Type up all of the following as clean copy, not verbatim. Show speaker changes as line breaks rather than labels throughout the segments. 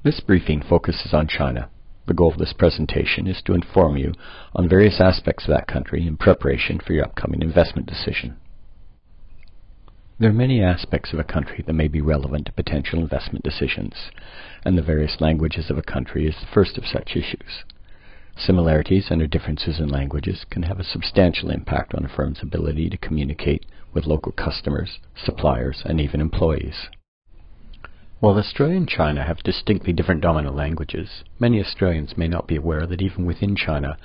This briefing focuses on China. The goal of this presentation is to inform you on various aspects of that country in preparation for your upcoming investment decision. There are many aspects of a country that may be relevant to potential investment decisions, and the various languages of a country is the first of such issues. Similarities and/or differences in languages can have a substantial impact on a firm's ability to communicate with local customers, suppliers, and even employees. While Australia and China have distinctly different dominant languages, many Australians may not be aware that even within China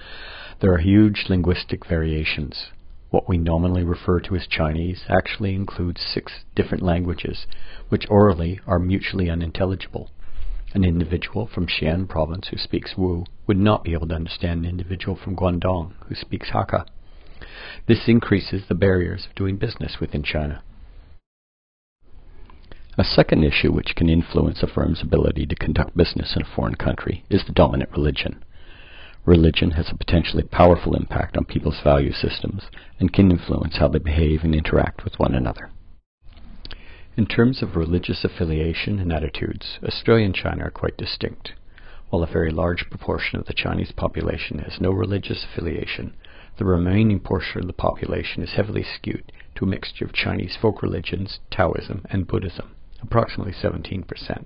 there are huge linguistic variations. What we nominally refer to as Chinese actually includes 6 different languages, which orally are mutually unintelligible. An individual from Xi'an province who speaks Wu would not be able to understand an individual from Guangdong who speaks Hakka. This increases the barriers of doing business within China. A second issue which can influence a firm's ability to conduct business in a foreign country is the dominant religion. Religion has a potentially powerful impact on people's value systems and can influence how they behave and interact with one another. In terms of religious affiliation and attitudes, Australia and China are quite distinct. While a very large proportion of the Chinese population has no religious affiliation, the remaining portion of the population is heavily skewed to a mixture of Chinese folk religions, Taoism, and Buddhism, approximately 17%.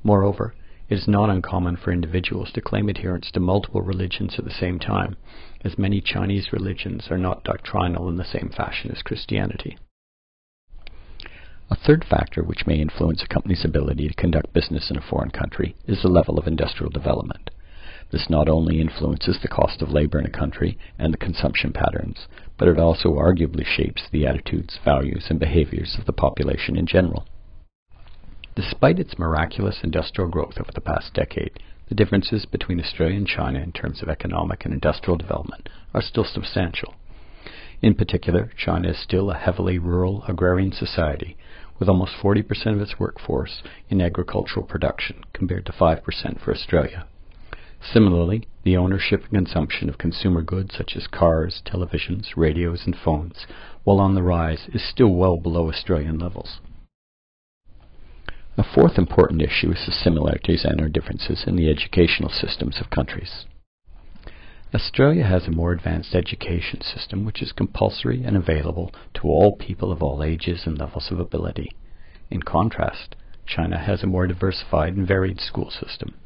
Moreover, it is not uncommon for individuals to claim adherence to multiple religions at the same time, as many Chinese religions are not doctrinal in the same fashion as Christianity. A third factor which may influence a company's ability to conduct business in a foreign country is the level of industrial development. This not only influences the cost of labor in a country and the consumption patterns, but it also arguably shapes the attitudes, values, and behaviors of the population in general. Despite its miraculous industrial growth over the past decade, the differences between Australia and China in terms of economic and industrial development are still substantial. In particular, China is still a heavily rural agrarian society, with almost 40% of its workforce in agricultural production, compared to 5% for Australia. Similarly, the ownership and consumption of consumer goods such as cars, televisions, radios, and phones, while on the rise, is still well below Australian levels. A fourth important issue is the similarities and/or differences in the educational systems of countries. Australia has a more advanced education system which is compulsory and available to all people of all ages and levels of ability. In contrast, China has a more diversified and varied school system.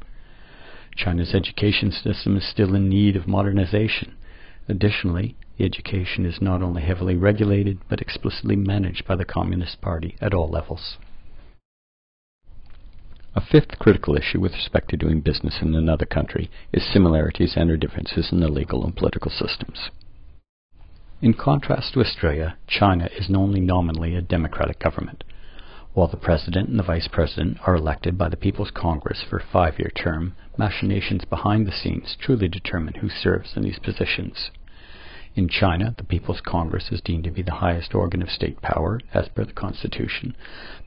China's education system is still in need of modernization. Additionally, the education is not only heavily regulated but explicitly managed by the Communist Party at all levels. A fifth critical issue with respect to doing business in another country is similarities and/or differences in the legal and political systems. In contrast to Australia, China is only nominally a democratic government. While the President and the Vice President are elected by the People's Congress for a 5-year term, machinations behind the scenes truly determine who serves in these positions. In China, the People's Congress is deemed to be the highest organ of state power, as per the Constitution,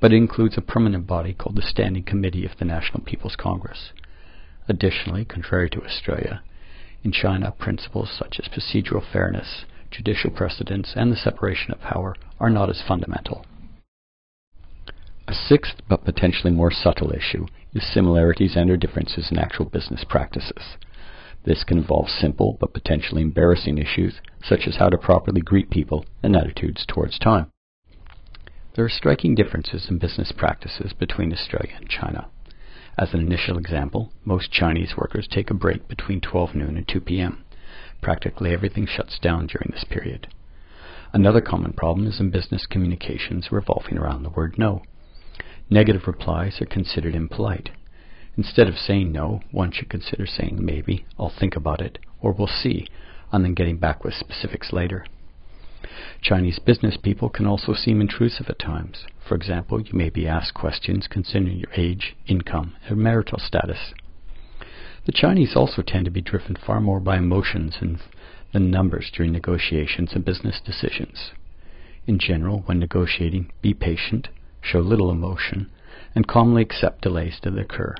but it includes a permanent body called the Standing Committee of the National People's Congress. Additionally, contrary to Australia, in China, principles such as procedural fairness, judicial precedence, and the separation of power are not as fundamental. A sixth, but potentially more subtle issue, is similarities and/or differences in actual business practices. This can involve simple but potentially embarrassing issues, such as how to properly greet people and attitudes towards time. There are striking differences in business practices between Australia and China. As an initial example, most Chinese workers take a break between 12 noon and 2 p.m. Practically everything shuts down during this period. Another common problem is in business communications revolving around the word no. Negative replies are considered impolite. Instead of saying no, one should consider saying maybe, I'll think about it, or we'll see, and then getting back with specifics later. Chinese business people can also seem intrusive at times. For example, you may be asked questions concerning your age, income, and marital status. The Chinese also tend to be driven far more by emotions than numbers during negotiations and business decisions. In general, when negotiating, be patient, show little emotion, and calmly accept delays that occur.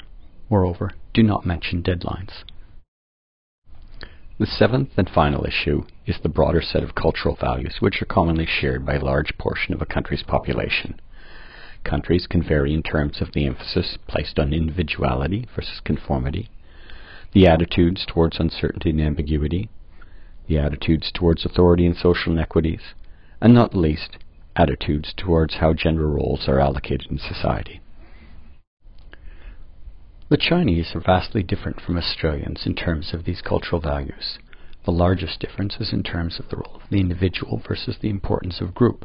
Moreover, do not mention deadlines. The seventh and final issue is the broader set of cultural values which are commonly shared by a large portion of a country's population. countries can vary in terms of the emphasis placed on individuality versus conformity, the attitudes towards uncertainty and ambiguity, the attitudes towards authority and social inequities, and not least, attitudes towards how gender roles are allocated in society. The Chinese are vastly different from Australians in terms of these cultural values. The largest difference is in terms of the role of the individual versus the importance of group.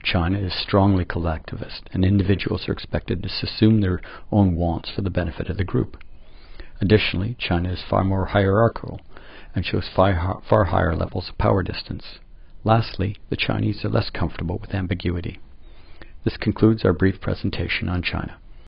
China is strongly collectivist, and individuals are expected to assume their own wants for the benefit of the group. Additionally, China is far more hierarchical and shows far higher levels of power distance. Lastly, the Chinese are less comfortable with ambiguity. This concludes our brief presentation on China.